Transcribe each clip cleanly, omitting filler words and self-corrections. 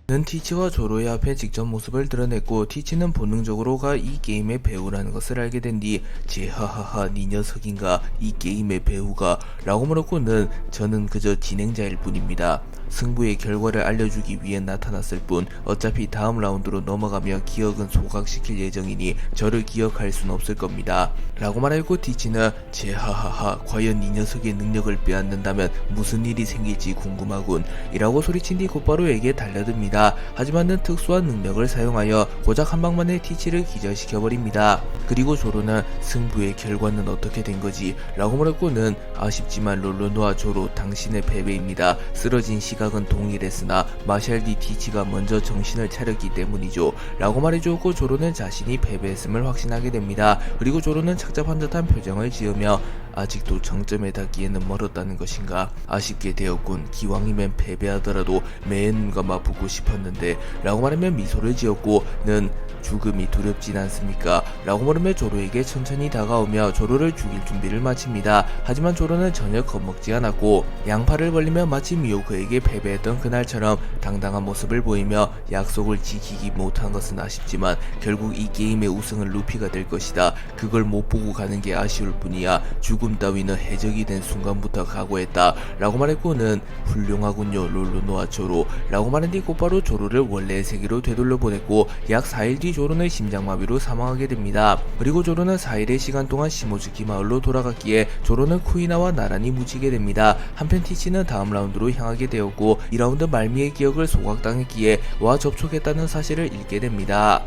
는 티치와 조로의 앞에 직접 모습을 드러냈고, 티치는 본능적으로가 이 게임의 배우라는 것을 알게 된 뒤 제하하하 니 녀석인가 이 게임의 배우가 라고 물었고는 저는 그저 진행자일 뿐입니다. 승부의 결과를 알려주기 위해 나타났을 뿐 어차피 다음 라운드로 넘어가며 기억은 소각시킬 예정이니 저를 기억할 순 없을 겁니다. 라고 말하고 티치는 제하하하 과연 이 녀석의 능력을 빼앗는다면 무슨 일이 생길지 궁금하군 이라고 소리친 뒤 곧바로 에게 달려듭니다. 하지만은 특수한 능력을 사용하여 고작 한 방만에 티치를 기절시켜버립니다. 그리고 조로는 승부의 결과는 어떻게 된 거지? 라고 물었고는 아쉽지만 롤로노와 조로 당신의 패배입니다. 쓰러진 시각은 동일했으나 마샬디 티치가 먼저 정신을 차렸기 때문이죠. 라고 말해주었고 조로는 자신이 패배했음을 확신하게 됩니다. 그리고 조로는 착잡한 듯한 표정을 지으며 아직도 정점에 닿기에는 멀었다는 것인가? 아쉽게 되었군. 기왕이면 패배하더라도 매의 눈과 맞붙고 싶었는데 라고 말하며 미소를 지었고 는 죽음이 두렵진 않습니까? 라고 물으며 조로에게 천천히 다가오며 조로를 죽일 준비를 마칩니다. 하지만 조로는 전혀 겁먹지 않았고 양팔을 벌리며 마치 미호크에게 패배했던 그날처럼 당당한 모습을 보이며 약속을 지키지 못한 것은 아쉽지만 결국 이 게임의 우승은 루피가 될 것이다. 그걸 못 보고 가는 게 아쉬울 뿐이야. 죽음 따위는 해적이 된 순간부터 각오했다. 라고 말했고는 훌륭하군요 롤로노와 조로 라고 말한 뒤 곧바로 조로를 원래의 세계로 되돌려 보냈고 약 4일 뒤 조로는 심장마비로 사망하게 됩니다. 그리고 조로는 4일의 시간 동안 시모즈키 마을로 돌아갔기에 조로는 쿠이나와 나란히 묻히게 됩니다. 한편 티치는 다음 라운드로 향하게 되었고 2라운드 말미의 기억을 소각당했기에 와 접촉했다는 사실을 읽게 됩니다.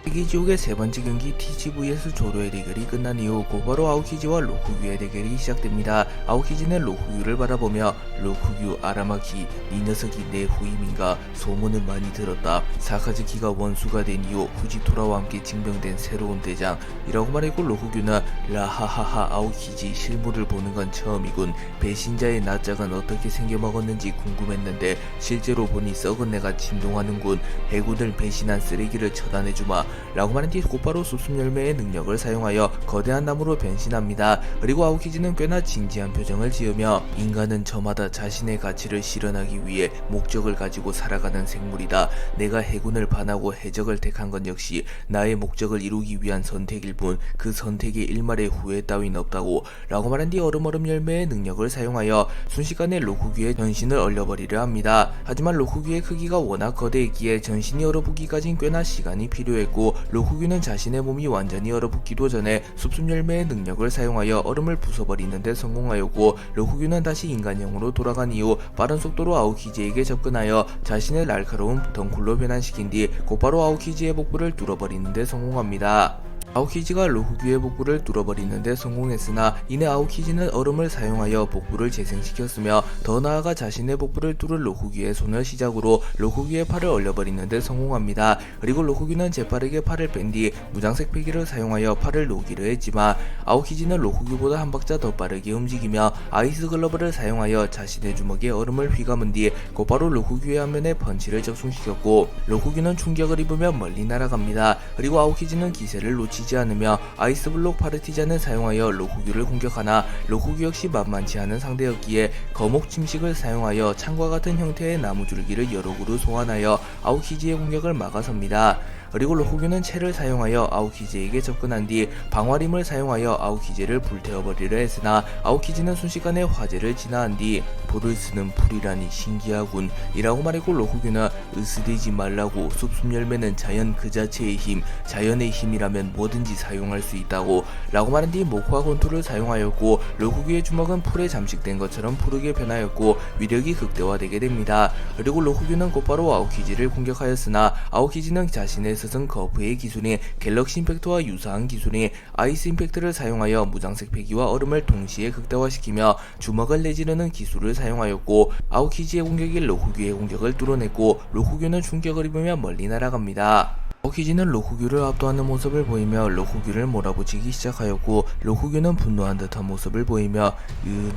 세계지옥의 세 번째 경기 티치 vs 조로의 대결이 끝난 이후 곧바로 아오키지와 로쿠규의 대결이 시작됩니다. 아오키지는 로쿠규를 바라보며 로쿠규 아라마키 이 녀석이 내 후임인가 소문은 많이 들었다. 사카즈키가 원수가 된 이후 후지토라와 함께 징병된 새로운 대장 이라고 말했고 로쿠규는 라하하하 아오키지 실물을 보는 건 처음이군. 배신자의 낯짝은 어떻게 생겨먹었는지 궁금했는데 실제로 보니 썩은 내가 진동하는군. 해군을 배신한 쓰레기를 처단해주마 라고 말한 뒤 곧바로 숲열매의 능력을 사용하여 거대한 나무로 변신합니다. 그리고 아오키지는 꽤나 진지한 표정을 지으며 인간은 저마다 자신의 가치를 실현하기 위해 목적을 가지고 살아가는 생물이다. 내가 해군을 반하고 해적을 택한 건 역시 나의 목적을 이루기 위한 선택일 뿐 그 선택의 일말의 후회 따윈 없다고 라고 말한 뒤 얼음 열매의 능력을 사용하여 순식간에 로쿠규의 전신을 얼려버리려 합니다. 하지만 로쿠규의 크기가 워낙 거대했기에 전신이 얼어붙기까진 꽤나 시간이 필요했고 로쿠규는 자신의 몸이 완전히 얼어붙기도 전에 숲열매의 능력을 사용하여 얼음을 부숴버리는 데 성공하였고 로쿠규는 다시 인간형으로 돌아간 이후 빠른 속도로 아오키지에게 접근하여 자신의 날카로운 덩쿨로 변환시킨 뒤 곧바로 아오키지의 복부를 뚫어버리는 데 성공합니다. 아오키지가 로쿠규의 복부를 뚫어버리는데 성공했으나 이내 아오키지는 얼음을 사용하여 복부를 재생시켰으며 더 나아가 자신의 복부를 뚫을 로쿠규의 손을 시작으로 로쿠규의 팔을 얼려버리는데 성공합니다. 그리고 로쿠규는 재빠르게 팔을 뺀 뒤 무장색 패기를 사용하여 팔을 놓기를 했지만 아오키지는 로쿠규보다 한 박자 더 빠르게 움직이며 아이스 글러브를 사용하여 자신의 주먹에 얼음을 휘감은 뒤 곧바로 로쿠규의 안면에 펀치를 적중시켰고 로쿠규는 충격을 입으며 멀리 날아갑니다. 그리고 아오키지는 기세를 놓치지 않으며 아이스블록 파르티잔을 사용하여 로쿠규를 공격하나 로쿠규 역시 만만치 않은 상대였기에 거목 침식을 사용하여 창과 같은 형태의 나무줄기를 여러 그루 소환하여 아오키지의 공격을 막아섭니다. 그리고 로쿠규는 채를 사용하여 아오키지에게 접근한 뒤 방화림을 사용하여 아오키지를 불태워버리려 했으나 아오키지는 순식간에 화재를 진화한 뒤 불을 쓰는 풀이라니 신기하군 이라고 말했고 로쿠규는 으스대지 말라고 숲열매는 자연 그 자체의 힘 자연의 힘이라면 뭐든지 사용할 수 있다고 라고 말한 뒤 목화 권투를 사용하였고 로쿠규의 주먹은 풀에 잠식된 것처럼 푸르게 변하였고 위력이 극대화되게 됩니다. 그리고 로쿠규는 곧바로 아오키지를 공격하였으나 아오키지는 자신의 스승 거프의 기술인 갤럭시 임팩트와 유사한 기술인 아이스 임팩트를 사용하여 무장색 패기와 얼음을 동시에 극대화시키며 주먹을 내지르는 기술을 사용하였고 아오키지의 공격이 로쿠규의 공격을 뚫어냈고 로쿠규는 충격을 입으며 멀리 날아갑니다. 아오키지는 로쿠규를 압도하는 모습을 보이며 로쿠규를 몰아붙이기 시작하였고 로쿠규는 분노한 듯한 모습을 보이며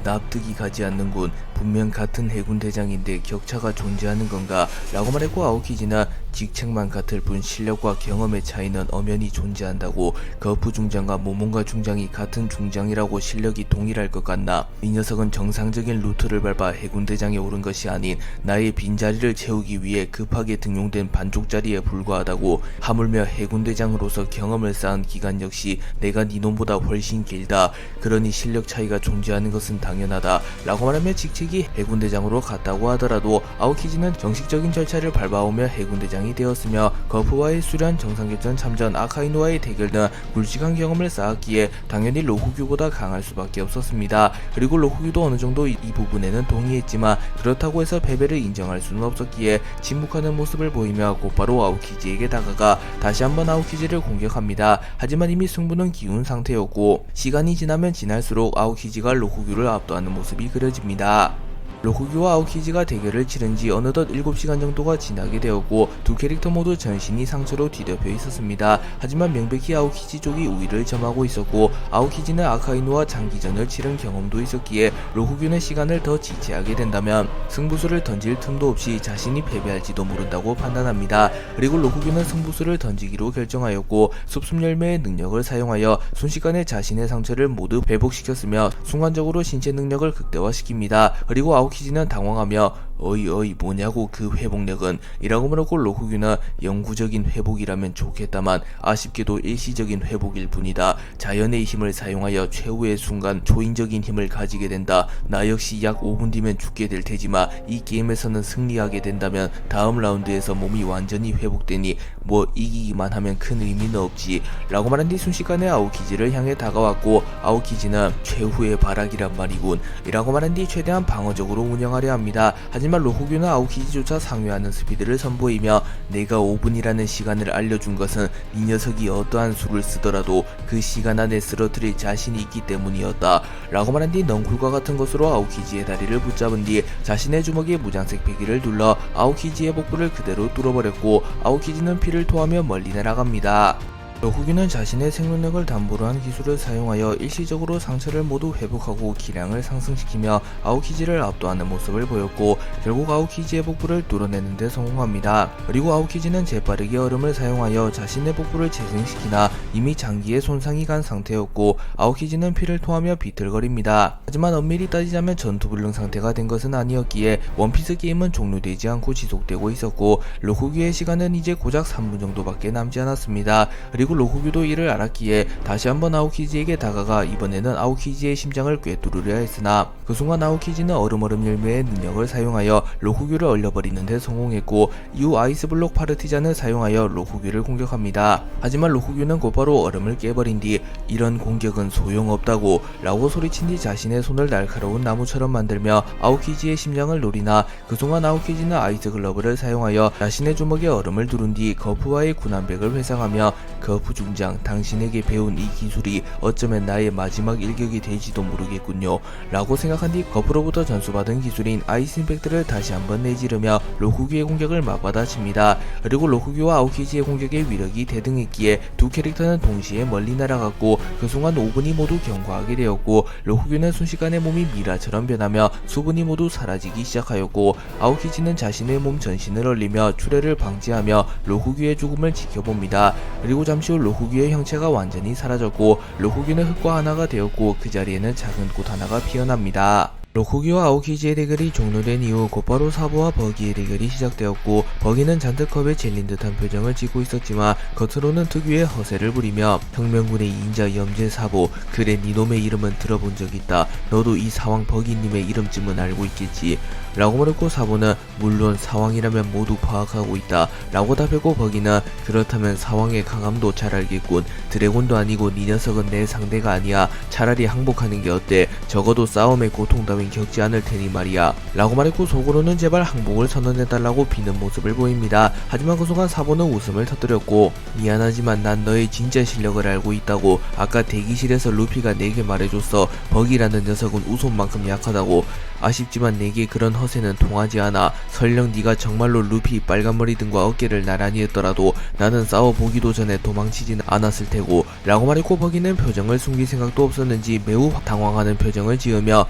납득이 가지 않는군. 분명 같은 해군 대장인데 격차가 존재하는 건가? 라고 말했고 아오키지는 직책만 같을 뿐 실력과 경험의 차이는 엄연히 존재한다고. 거푸 중장과 모몬가 중장이 같은 중장이라고 실력이 동일할 것 같나? 이 녀석은 정상적인 루트를 밟아 해군 대장에 오른 것이 아닌 나의 빈자리를 채우기 위해 급하게 등용된 반쪽짜리에 불과하다고. 하물며 해군대장으로서 경험을 쌓은 기간 역시 내가 니놈보다 훨씬 길다. 그러니 실력 차이가 존재하는 것은 당연하다. 라고 말하며 직책이 해군대장으로 갔다고 하더라도 아오키지는 정식적인 절차를 밟아오며 해군대장이 되었으며 거푸와의 수련, 정상決전 참전, 아카이누와의 대결 등 굵직한 경험을 쌓았기에 당연히 로쿠규보다 강할 수밖에 없었습니다. 그리고 로쿠규도 어느정도 이 부분에는 동의했지만 그렇다고 해서 패배를 인정할 수는 없었기에 침묵하는 모습을 보이며 곧바로 아오키지에게 다가가 다시 한번 아오키지를 공격합니다. 하지만 이미 승부는 기운 상태였고 시간이 지나면 지날수록 아오키지가 로쿠규를 압도하는 모습이 그려집니다. 로쿠규와 아오키지가 대결을 치른 지 어느덧 7시간 정도가 지나게 되었고 두 캐릭터 모두 전신이 상처로 뒤덮여 있었습니다. 하지만 명백히 아오키지 쪽이 우위를 점하고 있었고 아오키지는 아카이누와 장기전을 치른 경험도 있었기에 로쿠규는 시간을 더 지체하게 된다면 승부수를 던질 틈도 없이 자신이 패배할지도 모른다고 판단합니다. 그리고 로쿠규는 승부수를 던지기로 결정하였고 숲숲열매의 능력을 사용하여 순식간에 자신의 상처를 모두 회복시켰으며 순간적으로 신체 능력을 극대화시킵니다. 그리고 아오키지는 당황하며 어이 뭐냐고 그 회복력은? 이라고 물었고 로쿠규는 영구적인 회복이라면 좋겠다만 아쉽게도 일시적인 회복일 뿐이다. 자연의 힘을 사용하여 최후의 순간 초인적인 힘을 가지게 된다. 나 역시 약 5분 뒤면 죽게 될 테지만 이 게임에서는 승리하게 된다면 다음 라운드에서 몸이 완전히 회복되니 뭐 이기기만 하면 큰 의미는 없지. 라고 말한 뒤 순식간에 아오키지를 향해 다가왔고 아오키지는 최후의 발악이란 말이군. 이라고 말한 뒤 최대한 방어적으로 운영하려 합니다. 하지만 로쿠규는 아오키지조차 상회하는 스피드를 선보이며 내가 5분이라는 시간을 알려준 것은 이 녀석이 어떠한 수를 쓰더라도 그 시간 안에 쓰러뜨릴 자신이 있기 때문이었다. 라고 말한 뒤 넝쿨과 같은 것으로 아오키지의 다리를 붙잡은 뒤 자신의 주먹에 무장색 패기를 눌러 아오키지의 복부를 그대로 뚫어버렸고 아오키지는 피를 토하며 멀리 날아갑니다. 로쿠규는 자신의 생존력을 담보로 한 기술을 사용하여 일시적으로 상처를 모두 회복하고 기량을 상승시키며 아오키지를 압도하는 모습을 보였고 결국 아오키지의 복부를 뚫어내는 데 성공합니다. 그리고 아오키지는 재빠르게 얼음을 사용하여 자신의 복부를 재생시키나 이미 장기에 손상이 간 상태였고 아오키지는 피를 토하며 비틀거립니다. 하지만 엄밀히 따지자면 전투불능 상태가 된 것은 아니었기에 원피스 게임은 종료되지 않고 지속되고 있었고 로쿠규의 시간은 이제 고작 3분 정도밖에 남지 않았습니다. 그리고 로쿠규도 이를 알았기에 다시 한번 아오키지에게 다가가 이번에는 아오키지의 심장을 꿰뚫으려 했으나 그 순간 아오키지는 얼음 열매의 능력을 사용하여 로쿠규를 얼려버리는 데 성공했고 이후 아이스블록 파르티잔을 사용하여 로쿠규를 공격합니다. 하지만 로쿠규는 곧바로 얼음을 깨버린 뒤 이런 공격은 소용없다고 라고 소리친 뒤 자신의 손을 날카로운 나무처럼 만들며 아오키지의 심장을 노리나 그 순간 아오키지는 아이스 글러브를 사용하여 자신의 주먹에 얼음을 두른 뒤 거푸와의 군함백을 회상하며 거푸 중장, 당신에게 배운 이 기술이 어쩌면 나의 마지막 일격이 될지도 모르겠군요. 라고 생각한 뒤 거푸로부터 전수받은 기술인 아이스 임팩트를 다시 한번 내지르며 로쿠규의 공격을 맞받아칩니다. 그리고 로쿠규와 아오키지의 공격의 위력이 대등했기에 두 캐릭터는 동시에 멀리 날아갔고 그 순간 5분이 모두 경과하게 되었고 로쿠규는 순식간에 몸이 미라처럼 변하며 수분이 모두 사라지기 시작하였고 아오키지는 자신의 몸 전신을 얼리며 출혈을 방지하며 로쿠규의 죽음을 지켜봅니다. 그리고 잠시 후 로쿠규의 형체가 완전히 사라졌고 로쿠규는 흙과 하나가 되었고 그 자리에는 작은 꽃 하나가 피어납니다. 로쿠규와 아오키지의 대결이 종료된 이후 곧바로 사보와 버기의 대결이 시작되었고 버기는 잔뜩 겁에 질린 듯한 표정을 짓고 있었지만 겉으로는 특유의 허세를 부리며 혁명군의 2인자 염제 사보, 그래 니놈의 이름은 들어본 적 있다. 너도 이 사왕 버기님의 이름쯤은 알고 있겠지. 라고 말했고 사보는 물론 사왕이라면 모두 파악하고 있다 라고 답했고 버기는 그렇다면 사왕의 강함도 잘 알겠군. 드래곤도 아니고 니 녀석은 내 상대가 아니야. 차라리 항복하는 게 어때? 적어도 싸움의 고통 따윈 겪지 않을 테니 말이야. 라고 말했고 속으로는 제발 항복을 선언해달라고 비는 모습을 보입니다. 하지만 그 순간 사보는 웃음을 터뜨렸고 미안하지만 난 너의 진짜 실력을 알고 있다고. 아까 대기실에서 루피가 내게 말해줬어. 버기라는 녀석은 우손만큼 약하다고. 아쉽지만 내게 그런 허세는 통하지 않아. 설령 네가 정말로 루피 빨간머리 등과 어깨를 나란히 했더라도 나는 싸워보기도 전에 도망치지는 않았을 테고 라고 말했고, 버기는 표정을 숨길 생각도 없었는지 매우 당황하는 표정을 지으며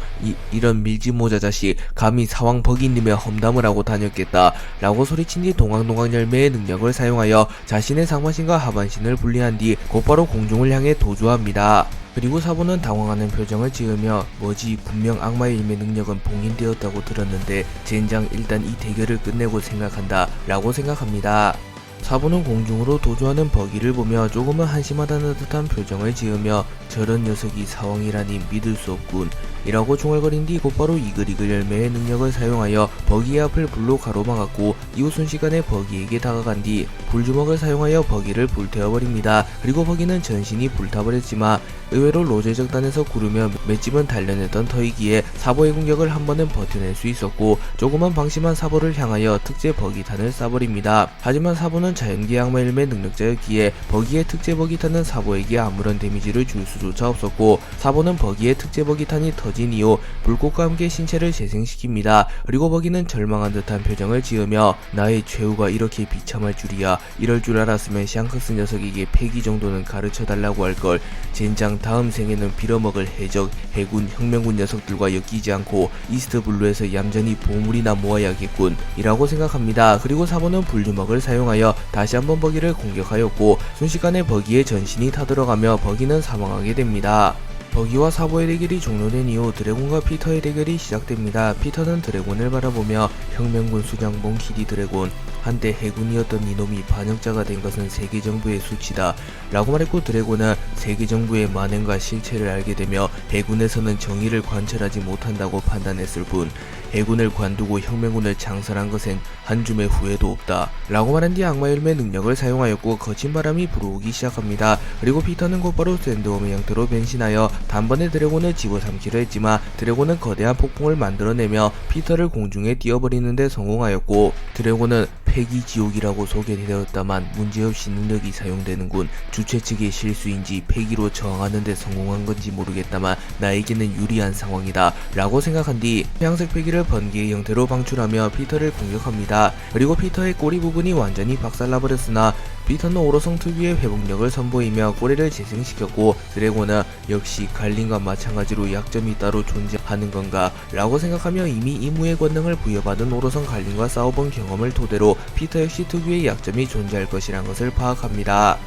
이런 밀짚모자 자식, 감히 사왕 버기님의 험담을 하고 다녔겠다 라고 소리친 뒤 동강동강 열매의 능력을 사용하여 자신의 상반신과 하반신을 분리한 뒤 곧바로 공중을 향해 도주합니다. 그리고 사부는 당황하는 표정을 지으며 뭐지, 분명 악마의 일의 능력은 봉인되었다고 들었는데 젠장, 일단 이 대결을 끝내고 생각한다 라고 생각합니다. 사부는 공중으로 도주하는 버기를 보며 조금은 한심하다는 듯한 표정을 지으며 저런 녀석이 사왕이라니 믿을 수 없군 이라고 중얼거린 뒤 곧바로 이글이글 열매의 능력을 사용하여 버기의 앞을 불로 가로막았고, 이후 순식간에 버기에게 다가간 뒤 불주먹을 사용하여 버기를 불태워버립니다. 그리고 버기는 전신이 불타버렸지만 의외로 로제적단에서 구르며 맷집은 단련했던 터이기에 사보의 공격을 한 번은 버텨낼 수 있었고, 조금은 방심한 사보를 향하여 특제 버기탄을 쏴버립니다. 하지만 사보는 자연계 악마 일매 능력자였기에 버기의 특제 버기탄은 사보에게 아무런 데미지를 줄 수조차 없었고, 사보는 버기의 특제 버기탄이 터진 이후 불꽃과 함께 신체를 재생시킵니다. 그리고 버기는 절망한 듯한 표정을 지으며 나의 최후가 이렇게 비참할 줄이야. 이럴 줄 알았으면 샹크스 녀석에게 패기 정도는 가르쳐달라고 할걸. 젠장, 다음 생에는 빌어먹을 해적, 해군, 혁명군 녀석들과 엮이지 않고 이스트블루에서 얌전히 보물이나 모아야겠군 이라고 생각합니다. 그리고 사보는 불주먹을 사용하여 다시 한번 버기를 공격하였고, 순식간에 버기의 전신이 타들어가며 버기는 사망하게 됩니다. 버기와 사보의 대결이 종료된 이후 드래곤과 피터의 대결이 시작됩니다. 피터는 드래곤을 바라보며 혁명군 수장 몽키디 드래곤, 한때 해군이었던 이놈이 반역자가 된 것은 세계정부의 수치다 라고 말했고, 드래곤은 세계정부의 만행과 실체를 알게 되며 해군에서는 정의를 관철하지 못한다고 판단했을 뿐 해군을 관두고 혁명군을 창설한 것엔 한 줌의 후회도 없다 라고 말한 뒤 악마 열매 능력을 사용하였고, 거친 바람이 불어오기 시작합니다. 그리고 피터는 곧바로 샌드웜의 형태로 변신하여 단번에 드래곤을 집어삼키려 했지만 드래곤은 거대한 폭풍을 만들어내며 피터를 공중에 띄워버리는 데 성공하였고, 드래곤은 폐기지옥이라고 소개되었다만 문제없이 능력이 사용되는군. 주최 측의 실수인지 폐기로 저항하는 데 성공한 건지 모르겠다만 나에게는 유리한 상황이다 라고 생각한 뒤 태양색 폐기를 번개의 형태로 방출하며 피터를 공격합니다. 그리고 피터의 꼬리 부분이 완전히 박살나버렸으나 피터는 오로성 특유의 회복력을 선보이며 꼬리를 재생시켰고, 드래곤은 역시 갈림과 마찬가지로 약점이 따로 존재하는 건가 라고 생각하며 이미 임무의 권능을 부여받은 오로성 갈림과 싸워본 경험을 토대로 피터 역시 특유의 약점이 존재할 것이란 것을 파악합니다.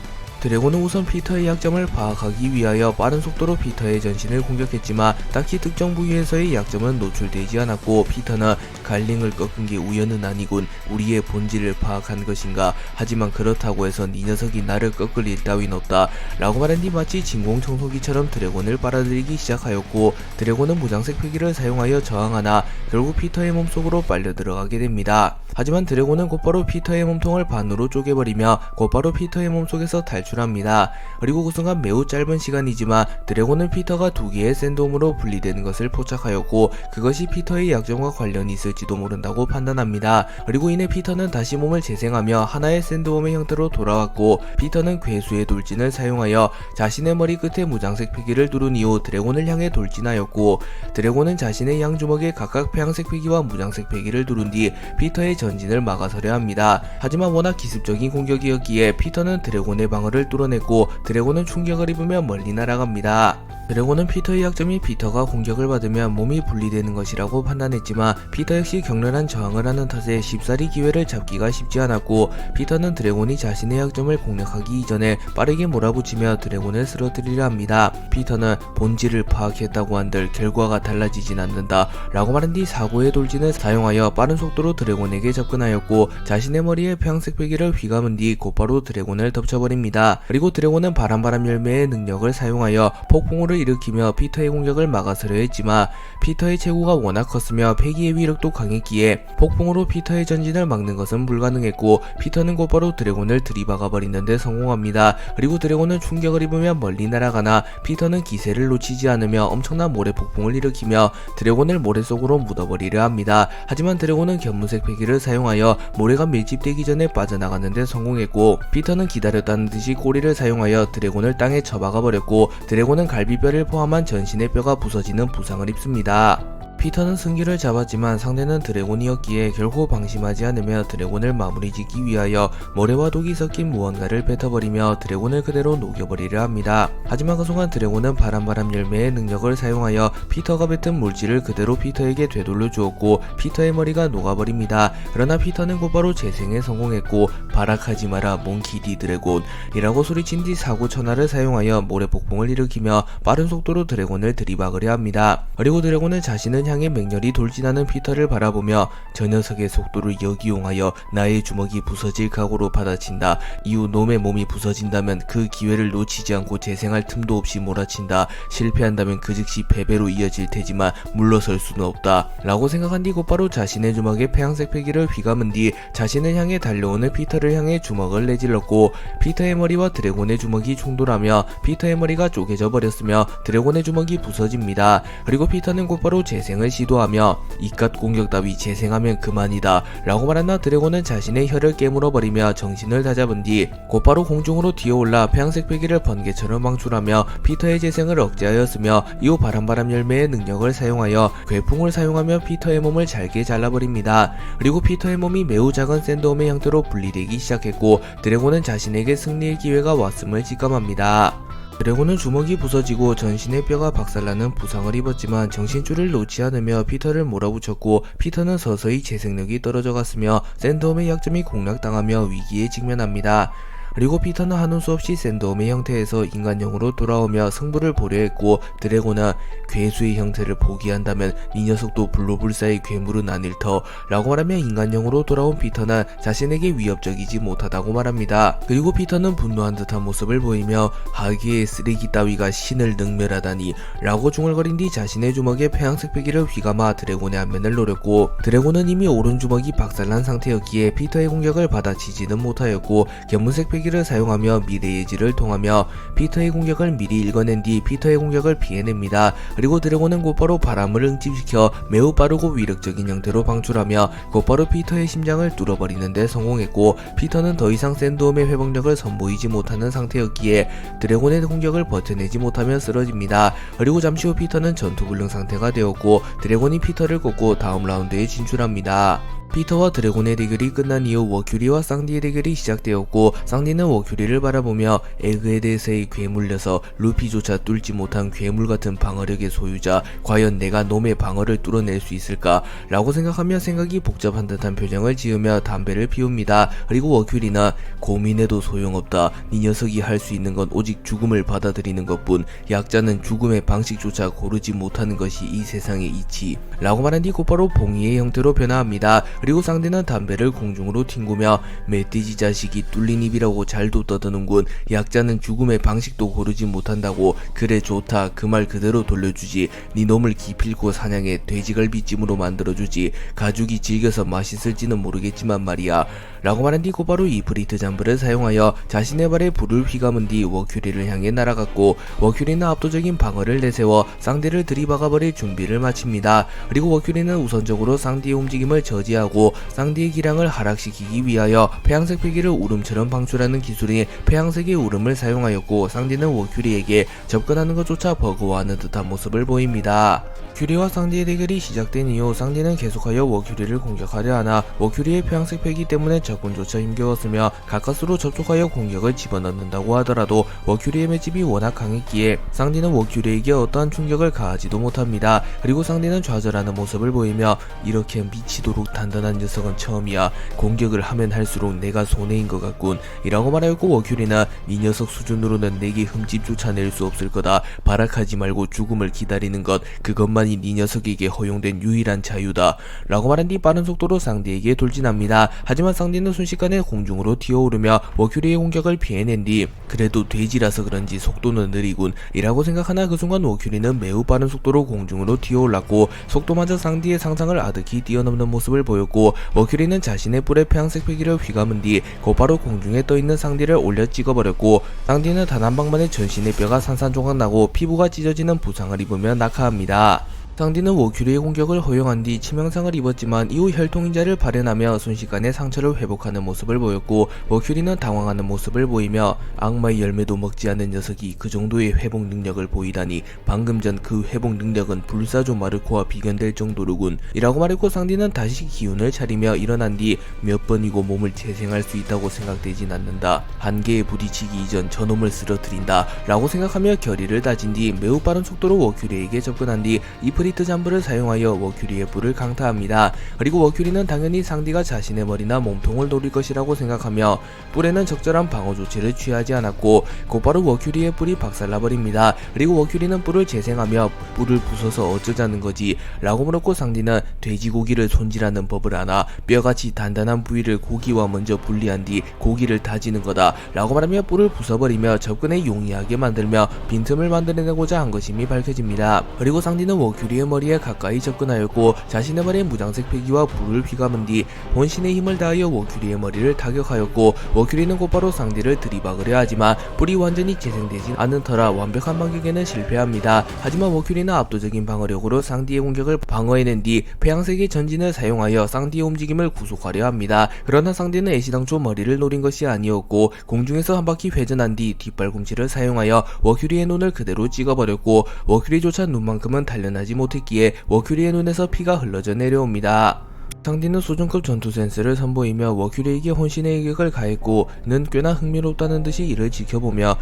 드래곤은 우선 피터의 약점을 파악하기 위하여 빠른 속도로 피터의 전신을 공격했지만 딱히 특정 부위에서의 약점은 노출되지 않았고, 피터는 갈링을 꺾은 게 우연은 아니군, 우리의 본질을 파악한 것인가, 하지만 그렇다고 해서 네 녀석이 나를 꺾을 일 따윈 없다 라고 말한 뒤 마치 진공청소기처럼 드래곤을 빨아들이기 시작하였고, 드래곤은 무장색 폐기를 사용하여 저항하나 결국 피터의 몸속으로 빨려 들어가게 됩니다. 하지만 드래곤은 곧바로 피터의 몸통을 반으로 쪼개버리며 곧바로 피터의 몸속에서 탈출합니다. 그리고 그 순간 매우 짧은 시간이지만 드래곤은 피터가 두 개의 샌드홈으로 분리되는 것을 포착하였고, 그것이 피터의 약점과 관련이 있을지도 모른다고 판단합니다. 그리고 이내 피터는 다시 몸을 재생하며 하나의 샌드홈의 형태로 돌아왔고, 피터는 괴수의 돌진을 사용하여 자신의 머리 끝에 무장색 폐기를 두른 이후 드래곤을 향해 돌진하였고, 드래곤은 자신의 양주먹에 각각 폐양색 폐기와 무장색 폐기를 두른 뒤 피터의 전진을 막아서려 합니다. 하지만 워낙 기습적인 공격이었기에 피터는 드래곤의 방어를 뚫어냈고, 드래곤은 충격을 입으며 멀리 날아갑니다. 드래곤은 피터의 약점이 피터가 공격을 받으면 몸이 분리되는 것이라고 판단했지만 피터 역시 격렬한 저항을 하는 탓에 쉽사리 기회를 잡기가 쉽지 않았고, 피터는 드래곤이 자신의 약점을 공략하기 이전에 빠르게 몰아붙이며 드래곤을 쓰러뜨리려 합니다. 피터는 본질을 파악했다고 한들 결과가 달라지진 않는다 라고 말한 뒤 사고의 돌진을 사용하여 빠른 속도로 드래곤에게 접근하였고, 자신의 머리에 폐양색 베개를 휘감은 뒤 곧바로 드래곤을 덮쳐버립니다. 그리고 드래곤은 바람 열매의 능력을 사용하여 폭풍우를 일으키며 피터의 공격을 막아서려 했지만 피터의 체구가 워낙 컸으며 폐기의 위력도 강했기에 폭풍으로 피터의 전진을 막는 것은 불가능했고, 피터는 곧바로 드래곤을 들이박아 버리는 데 성공합니다. 그리고 드래곤은 충격을 입으며 멀리 날아가나 피터는 기세를 놓치지 않으며 엄청난 모래 폭풍을 일으키며 드래곤을 모래 속으로 묻어버리려 합니다. 하지만 드래곤은 견문색 폐기를 사용하여 모래가 밀집되기 전에 빠져나가는 데 성공했고, 피터는 기다렸다는 듯이 꼬리를 사용하여 드래곤을 땅에 쳐박아 버렸고, 드래곤은 갈비뼈를 포함한 전신의 뼈가 부서지는 부상을 입습니다. 피터는 승기를 잡았지만 상대는 드래곤이었기에 결코 방심하지 않으며 드래곤을 마무리 짓기 위하여 모래와 독이 섞인 무언가를 뱉어버리며 드래곤을 그대로 녹여버리려 합니다. 하지만 그 순간 드래곤은 바람바람 열매의 능력을 사용하여 피터가 뱉은 물질을 그대로 피터에게 되돌려 주었고 피터의 머리가 녹아버립니다. 그러나 피터는 곧바로 재생에 성공했고 발악하지 마라 몽키 디 드래곤 이라고 소리친 뒤 사구천하를 사용하여 모래폭풍을 일으키며 빠른 속도로 드래곤을 들이박으려 합니다. 그리고 드래곤은 자신을 향해 맹렬히 돌진하는 피터를 바라보며 저 녀석의 속도를 역이용하여 나의 주먹이 부서질 각오로 받아친다. 이후 놈의 몸이 부서진다면 그 기회를 놓치지 않고 재생할 틈도 없이 몰아친다. 실패한다면 그 즉시 패배로 이어질 테지만 물러설 수는 없다. 라고 생각한 뒤 곧바로 자신의 주먹에 폐양색 패기를 휘감은 뒤 자신을 향해 달려오는 피터를 향해 주먹을 내질렀고 피터의 머리와 드래곤의 주먹이 충돌하며 피터의 머리가 쪼개져 버렸으며 드래곤의 주먹이 부서집니다. 그리고 피터는 곧바로 재생을 시도하며 이깟 공격 따위 재생하면 그만이다 라고 말하나 드래곤은 자신의 혀를 깨물어 버리며 정신을 다잡은 뒤 곧바로 공중으로 튀어올라 폐양색 패기를 번개처럼 방출하며 피터의 재생을 억제하였으며 이후 바람바람 열매의 능력을 사용하여 괴풍을 사용하며 피터의 몸을 잘게 잘라버립니다. 그리고 피터의 몸이 매우 작은 샌드홈의 형태로 분리되기 시작했고 드래곤은 자신에게 승리의 기회가 왔음을 직감합니다. 드래곤은 주먹이 부서지고 전신의 뼈가 박살나는 부상을 입었지만 정신줄을 놓지 않으며 피터를 몰아붙였고 피터는 서서히 재생력이 떨어져 갔으며 샌드홈의 약점이 공략당하며 위기에 직면합니다. 그리고 피터는 하는 수 없이 샌드홈의 형태에서 인간형으로 돌아오며 승부를 보려 했고 드래곤은 괴수의 형태를 포기한다면 이 녀석도 불로불사의 괴물은 아닐 터 라고 말하며 인간형으로 돌아온 피터는 자신에게 위협적이지 못하다고 말합니다. 그리고 피터는 분노한 듯한 모습을 보이며 하기의 쓰레기 따위가 신을 능멸하다니 라고 중얼거린 뒤 자신의 주먹에 폐양색 패기를 휘감아 드래곤의 안면을 노렸고 드래곤은 이미 오른 주먹이 박살난 상태였기에 피터의 공격을 받아치지는 못하였고 견문색 패기 를 사용하며 미래예지를 통하며 피터의 공격을 미리 읽어낸 뒤 피터의 공격을 피해냅니다. 그리고 드래곤은 곧바로 바람을 응집시켜 매우 빠르고 위력적인 형태로 방출하며 곧바로 피터의 심장을 뚫어버리는 데 성공했고 피터는 더 이상 샌드홈의 회복력을 선보이지 못하는 상태였기에 드래곤의 공격을 버텨내지 못하며 쓰러집니다. 그리고 잠시 후 피터는 전투불능 상태가 되었고 드래곤이 피터를 꺾고 다음 라운드에 진출합니다. 피터와 드래곤의 대결이 끝난 이후 워큐리와 쌍디의 대결이 시작되었고 쌍디는 워큐리를 바라보며 에그에 대해서의 괴물려서 루피조차 뚫지 못한 괴물같은 방어력의 소유자 과연 내가 놈의 방어를 뚫어낼 수 있을까 라고 생각하며 생각이 복잡한 듯한 표정을 지으며 담배를 피웁니다. 그리고 워큐리는 고민해도 소용없다. 네 녀석이 할 수 있는 건 오직 죽음을 받아들이는 것뿐. 약자는 죽음의 방식조차 고르지 못하는 것이 이 세상의 이치 라고 말한 뒤 곧바로 봉이의 형태로 변화합니다. 그리고 쌍디는 담배를 공중으로 튕구며 멧돼지 자식이 뚫린 입이라고 잘도 떠드는군. 약자는 죽음의 방식도 고르지 못한다고. 그래 좋다. 그 말 그대로 돌려주지. 네 놈을 기필코 사냥해 돼지갈비찜으로 만들어주지. 가죽이 질겨서 맛있을지는 모르겠지만 말이야 라고 말한 뒤 곧바로 이프리트 잠브를 사용하여 자신의 발에 불을 휘감은 뒤 워큐리를 향해 날아갔고 워큐리는 압도적인 방어를 내세워 쌍디를 들이박아버릴 준비를 마칩니다. 그리고 워큐리는 우선적으로 쌍디의 움직임을 저지하고 쌍디의 기량을 하락시키기 위하여 폐양색 패기를 울음처럼 방출하는 기술인 폐양색의 울음을 사용하였고 쌍디는 워큐리에게 접근하는 것조차 버거워하는 듯한 모습을 보입니다. 큐리와 쌍디의 대결이 시작된 이후 쌍디는 계속하여 워큐리를 공격하려 하나 워큐리의 폐양색 패기 때문에 접근조차 힘겨웠으며 가까스로 접촉하여 공격을 집어넣는다고 하더라도 워큐리의 맷집이 워낙 강했기에 쌍디는 워큐리에게 어떠한 충격을 가하지도 못합니다. 그리고 쌍디는 좌절하는 모습을 보이며 이렇게 미치도록 단단한 녀석은 처음이야. 공격을 하면 할수록 내가 손해인 것 같군 이라고 말하였고 워큐리는 이 녀석 수준으로는 내게 흠집조차 낼 수 없을 거다. 발악하지 말고 죽음을 기다리는 것 그것만이 네 녀석에게 허용된 유일한 자유다 라고 말한 뒤 빠른 속도로 쌍디에게 돌진합니다. 하지만 쌍디는 순식간에 공중으로 튀어오르며 워큐리의 공격을 피해낸 뒤 그래도 돼지라서 그런지 속도는 느리군 이라고 생각하나 그 순간 워큐리는 매우 빠른 속도로 공중으로 튀어올랐고 속도마저 쌍디의 상상을 아득히 뛰어넘는 모습을 보였고 워큐리는 자신의 뿔에 폐양색 패기를 휘감은 뒤 곧바로 공중에 떠있는 쌍디를 올려 찍어버렸고 쌍디는 단 한 방만에 전신의 뼈가 산산조각 나고 피부가 찢어지는 부상을 입으며 낙하합니다. 상디는 워큐리의 공격을 허용한 뒤 치명상을 입었지만 이후 혈통인자를 발현하며 순식간에 상처를 회복하는 모습을 보였고, 워큐리는 당황하는 모습을 보이며 악마의 열매도 먹지 않는 녀석이 그 정도의 회복 능력을 보이다니 방금 전 그 회복 능력은 불사조 마르코와 비견될 정도로군 이라고 말했고, 상디는 다시 기운을 차리며 일어난 뒤 몇 번이고 몸을 재생할 수 있다고 생각되진 않는다. 한계에 부딪히기 이전 저놈을 쓰러뜨린다 라고 생각하며 결의를 다진 뒤 매우 빠른 속도로 워큐리에게 접근한 뒤 이프리트 잠브를 사용하여 워큐리의 뿔을 강타합니다. 그리고 워큐리는 당연히 상디가 자신의 머리나 몸통을 노릴 것이라고 생각하며 뿔에는 적절한 방어 조치를 취하지 않았고 곧바로 워큐리의 뿔이 박살나버립니다. 그리고 워큐리는 뿔을 재생하며 뿔을 부숴서 어쩌자는 거지 라고 물었고, 상디는 돼지고기를 손질하는 법을 아나 뼈같이 단단한 부위를 고기와 먼저 분리한 뒤 고기를 다지는 거다 라고 말하며 뿔을 부숴버리며 접근에 용이하게 만들며 빈틈을 만들어내고자 한 것임이 밝혀집니다. 그리고 상디는 워큐리의 머리에 가까이 접근하였고 자신의 머리에 무장색 폐기와 불을 휘감은 뒤 본신의 힘을 다하여 워큐리의 머리를 타격하였고, 워큐리는 곧바로 상디를 들이박으려 하지만 뿔이 완전히 재생되진 않은 터라 완벽한 반격에는 실패합니다. 하지만 워큐리는 압도적인 방어력으로 상디의 공격을 방어해낸 뒤 폐양색의 전진을 사용하여 상디의 움직임을 구속하려 합니다. 그러나 상디는 애시당초 머리를 노린 것이 아니었고 공중에서 한 바퀴 회전한 뒤 뒷발꿈치를 사용하여 워큐리의 눈을 그대로 찍어버렸고, 워큐리조차 눈만큼은 단련하지 못했기에 워큐리의 눈에서 피가 흘러져 내려옵니다. 상디는 수준급 전투 센스를 선보이며 워큐리에게 혼신의 일격을 가했고, 는 꽤나 흥미롭다는 듯이 이를 지켜보며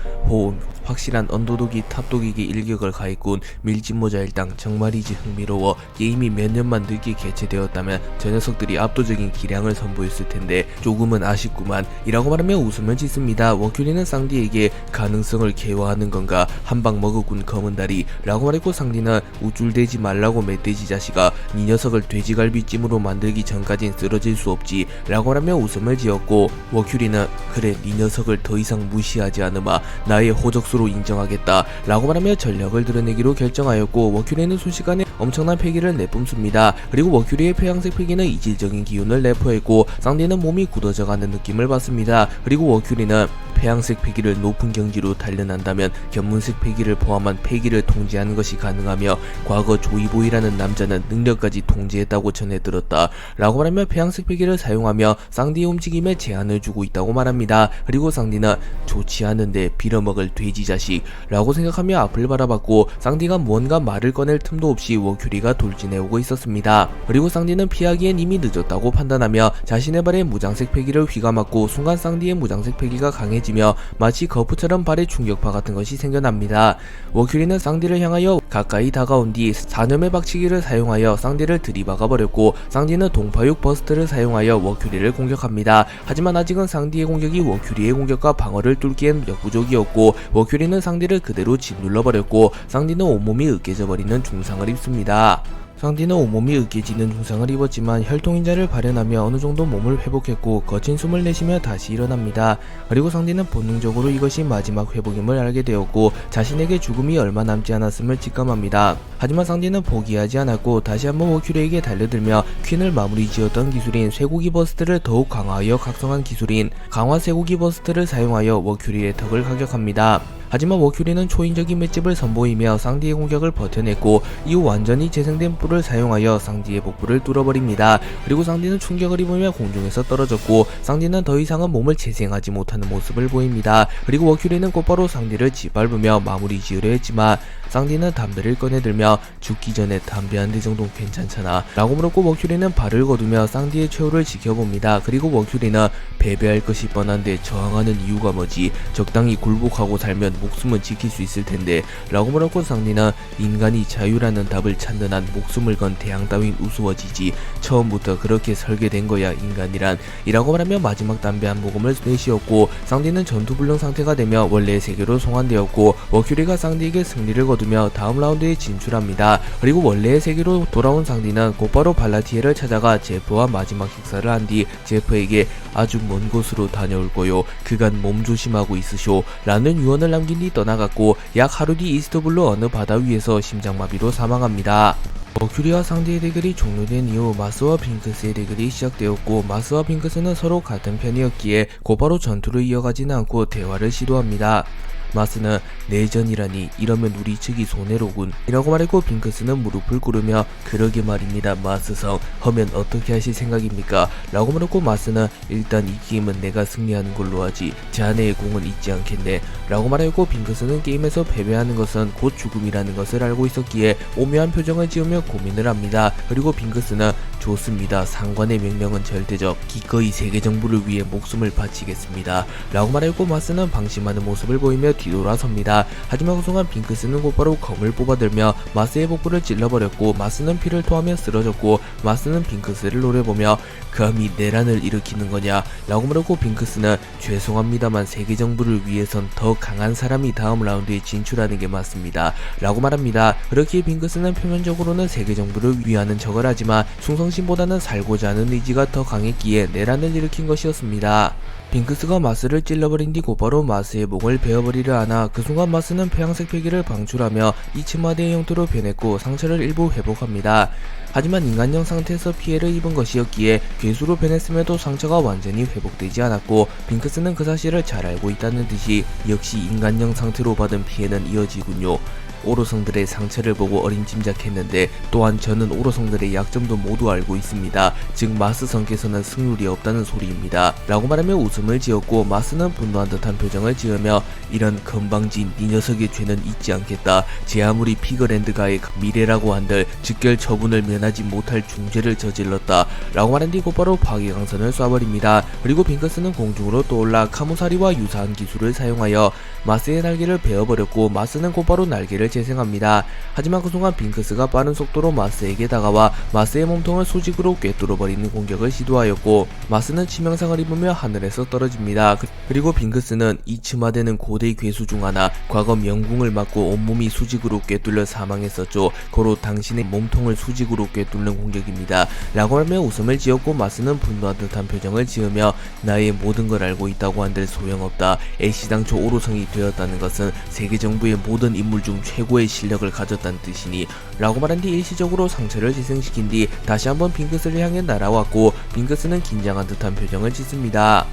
확실한 언더독이 탑독에게 일격을 가했군. 밀짚모자 일당 정말이지 흥미로워. 게임이 몇 년만 늦게 개최되었다면 저 녀석들이 압도적인 기량을 선보였을 텐데 조금은 아쉽구만 이라고 말하며 웃음을 짓습니다. 워큐리는 상디에게 가능성을 개화하는 건가, 한방 먹었군 검은다리 라고 말했고, 상디는 우쭐대지 말라고 멧돼지 자식아, 니 녀석을 돼지갈비찜으로 만들기 전까진 쓰러질 수 없지 라고 하며 웃음을 지었고, 워큐리는 그래 니 녀석을 더 이상 무시하지 않으마 나의 호적수로 인정하겠다 라고 말하며 전력을 드러내기로 결정하였고, 워큐리는 순식간에 엄청난 패기를 내뿜습니다. 그리고 워큐리의 폐양색 패기는 이질적인 기운을 내포했고 상디는 몸이 굳어져가는 느낌을 받습니다. 그리고 워큐리는 폐양색 패기를 높은 경지로 단련한다면 견문색 패기를 포함한 패기를 통제하는 것이 가능하며 과거 조이보이라는 남자는 능력까지 통제했다고 전해 들었다 라고 말하며 폐양색 패기를 사용하며 상디의 움직임에 제한을 주고 있다고 말합니다. 그리고 상디는 좋지 않은데 빌어먹을 돼지 자식 라고 생각하며 앞을 바라봤고, 상디가 무언가 말을 꺼낼 틈도 없이 워큐리가 돌진해오고 있었습니다. 그리고 상디는 피하기엔 이미 늦었다고 판단하며 자신의 발에 무장색 패기를 휘감았고, 순간 상디의 무장색 패기가 강해지며 마치 거푸처럼 발에 충격파 같은 것이 생겨납니다. 워큐리는 상디를 향하여 가까이 다가온 뒤 사념의 박치기를 사용하여 상디를 들이박아버렸고, 상디는 동파육 버스트를 사용하여 워큐리를 공격합니다. 하지만 아직은 상디의 공격이 워큐리의 공격과 방어를 뚫기엔 역부족이었고 워큐리는 상디를 그대로 짓눌러버렸고 상디는 온몸이 으깨져버리는 중상을 입습니다. 상디는 온몸이 으깨지는 중상을 입었지만 혈통인자를 발현하며 어느정도 몸을 회복했고 거친 숨을 내쉬며 다시 일어납니다. 그리고 상디는 본능적으로 이것이 마지막 회복임을 알게 되었고 자신에게 죽음이 얼마 남지 않았음을 직감합니다. 하지만 상디는 포기하지 않았고 다시 한번 워큐리에게 달려들며 퀸을 마무리 지었던 기술인 쇠고기 버스트를 더욱 강화하여 각성한 기술인 강화 쇠고기 버스트를 사용하여 워큐리의 턱을 가격합니다. 하지만 워큐리는 초인적인 맷집을 선보이며 상디의 공격을 버텨냈고 이후 완전히 재생된 뿔을 사용하여 상디의 복부를 뚫어버립니다. 그리고 상디는 충격을 입으며 공중에서 떨어졌고 상디는 더 이상은 몸을 재생하지 못하는 모습을 보입니다. 그리고 워큐리는 곧바로 상디를 짓밟으며 마무리 지으려 했지만 상디는 담배를 꺼내들며 죽기 전에 담배 한 대 정도는 괜찮잖아 라고 물었고 워큐리는 발을 거두며 상디의 최후를 지켜봅니다. 그리고 워큐리는 패배할 것이 뻔한데 저항하는 이유가 뭐지? 적당히 굴복하고 살면 목숨은 지킬 수 있을 텐데 라고 물었고 상디는 인간이 자유라는 답을 찾는 한 목숨을 건 대항 따윈 우스워지지 처음부터 그렇게 설계된 거야 인간이란 이라고 말하며 마지막 담배 한 모금을 내쉬었고 상디는 전투불능 상태가 되며 원래의 세계로 송환되었고 워큐리가 상디에게 승리를 거두며 다음 라운드에 진출합니다. 그리고 원래의 세계로 돌아온 상디는 곧바로 발라티에를 찾아가 제프와 마지막 식사를 한 뒤 제프에게 아주 먼 곳으로 다녀올 거요 그간 몸 조심하고 있으쇼 라는 유언을 남긴 뒤 떠나갔고 약 하루 뒤 이스트블루 어느 바다 위에서 심장마비로 사망합니다. 워큐리와 상디의 대결이 종료된 이후 마스와 빙크스의 대결이 시작되었고 마스와 빙크스는 서로 같은 편이었기에 곧바로 전투를 이어가지는 않고 대화를 시도합니다. 마스는 내전이라니 이러면 우리 측이 손해로군 이라고 말했고 빙크스는 무릎을 꿇으며 그러게 말입니다 마스성 하면 어떻게 하실 생각입니까? 라고 물었고 마스는 일단 이 게임은 내가 승리하는 걸로 하지 자네의 공은 잊지 않겠네 라고 말했고 빙크스는 게임에서 패배하는 것은 곧 죽음이라는 것을 알고 있었기에 오묘한 표정을 지으며 고민을 합니다. 그리고 빙크스는 좋습니다. 상관의 명령은 절대적 기꺼이 세계 정부를 위해 목숨을 바치겠습니다 라고 말했고 마스는 방심하는 모습을 보이며 뒤돌아섭니다. 하지만 그 순간 빙크스는 곧바로 검을 뽑아들며 마스의 복부를 찔러버렸고 마스는 피를 토하며 쓰러졌고 마스는 빙크스를 노려보며 감히 내란을 일으키는 거냐 라고 물었고 빙크스는 죄송합니다만 세계 정부를 위해선 더 강한 사람이 다음 라운드에 진출하는 게 맞습니다 라고 말합니다. 그렇기에 빙크스는 표면적으로는 세계 정부를 위하는 척을 하지만 충성심보다는 살고자 하는 의지가 더 강했기에 내란을 일으킨 것이었습니다. 빙크스가 마스를 찔러버린 뒤 곧바로 마스의 목을 베어버리려 하나 그 순간 마스는 폐양색 패기를 방출하며 이치마대의 형태로 변했고 상처를 일부 회복합니다. 하지만 인간형 상태에서 피해를 입은 것이었기에 괴수로 변했음에도 상처가 완전히 회복되지 않았고 빙크스는 그 사실을 잘 알고 있다는 듯이 역시 인간형 상태로 받은 피해는 이어지군요. 오로성들의 상처를 보고 어림짐작했는데 또한 저는 오로성들의 약점도 모두 알고 있습니다. 즉 마스성께서는 승률이 없다는 소리입니다. 라고 말하며 웃음을 지었고 마스는 분노한 듯한 표정을 지으며 이런 건방진 이 녀석의 죄는 잊지 않겠다. 제 아무리 피그랜드가의 미래라고 한들 즉결 처분을 면하지 못할 중죄를 저질렀다. 라고 말한 뒤 곧바로 파괴강선을 쏴버립니다. 그리고 빙크스는 공중으로 떠올라 카무사리와 유사한 기술을 사용하여 마스의 날개를 베어버렸고 마스는 곧바로 날개를 재생합니다. 하지만 그 순간 빙크스가 빠른 속도로 마스에게 다가와 마스의 몸통을 수직으로 꿰뚫어버리는 공격을 시도하였고 마스는 치명상을 입으며 하늘에서 떨어집니다. 그리고 빙크스는 이츠마대는 고대 괴수 중 하나 과거 명궁을 맞고 온몸이 수직으로 꿰뚫려 사망했었죠. 고로 당신의 몸통을 수직으로 꿰뚫는 공격입니다. 라고 하며 웃음을 지었고 마스는 분노한 듯한 표정을 지으며 나의 모든 걸 알고 있다고 한들 소용없다. 애시당초 오로성이 되었다는 것은 세계 정부의 모든 인물 중 최고의 실력을 가졌다는 뜻이니 라고 말한 뒤 일시적으로 상처를 재생시킨 뒤 다시 한번 빙크스를 향해 날아왔고 빙크스는 긴장한 듯한 표정을 짓습니다.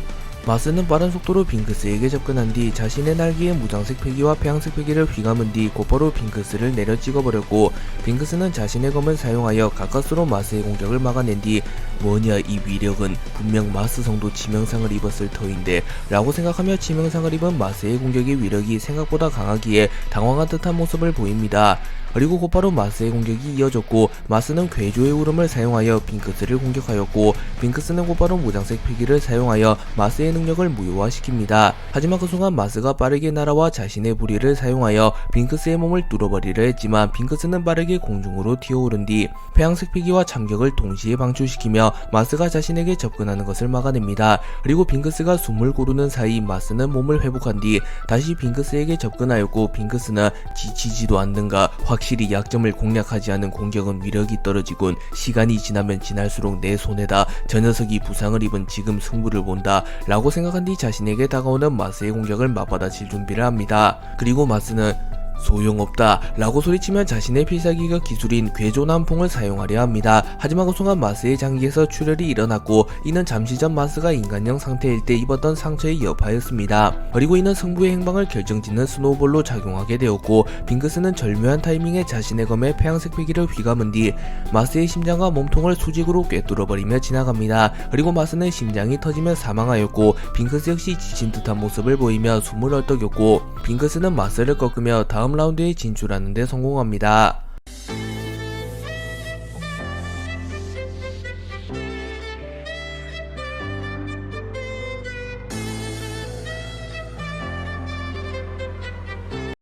마스는 빠른 속도로 빙크스에게 접근한 뒤 자신의 날개에 무장색 패기와 폐양색 패기를 휘감은 뒤 곧바로 빙크스를 내려 찍어버렸고 빙크스는 자신의 검을 사용하여 가까스로 마스의 공격을 막아낸 뒤 뭐냐 이 위력은 분명 마스성도 치명상을 입었을 터인데 라고 생각하며 치명상을 입은 마스의 공격의 위력이 생각보다 강하기에 당황한 듯한 모습을 보입니다. 그리고 곧바로 마스의 공격이 이어졌고 마스는 괴조의 울음을 사용하여 빙크스를 공격하였고 빙크스는 곧바로 무장색 패기를 사용하여 마스의 능력을 무효화시킵니다. 하지만 그 순간 마스가 빠르게 날아와 자신의 부리를 사용하여 빙크스의 몸을 뚫어버리려 했지만 빙크스는 빠르게 공중으로 튀어오른 뒤 폐양색 패기와 참격을 동시에 방출시키며 마스가 자신에게 접근하는 것을 막아냅니다. 그리고 빙크스가 숨을 고르는 사이 마스는 몸을 회복한 뒤 다시 빙크스에게 접근하였고 빙크스는 지치지도 않는가 확실히 약점을 공략하지 않은 공격은 위력이 떨어지군. 시간이 지나면 지날수록 내 손해다. 저 녀석이 부상을 입은 지금 승부를 본다. 라고 생각한 뒤 자신에게 다가오는 마스의 공격을 맞받아칠 준비를 합니다. 그리고 마스는 소용없다 라고 소리치며 자신의 필살기가 기술인 괴조난풍을 사용하려 합니다. 하지만 그 순간 마스의 장기에서 출혈이 일어났고 이는 잠시 전 마스가 인간형 상태일 때 입었던 상처의 여파였습니다. 그리고 이는 승부의 행방을 결정짓는 스노우볼로 작용하게 되었고 빙크스는 절묘한 타이밍에 자신의 검에 폐양색 패기를 휘감은 뒤 마스의 심장과 몸통을 수직으로 꿰뚫어버리며 지나갑니다. 그리고 마스는 심장이 터지며 사망하였고 빙크스 역시 지친 듯한 모습을 보이며 숨을 헐떡였고 빙크스는 마스를 꺾으며 다음 라운드에 진출하는 데 성공합니다.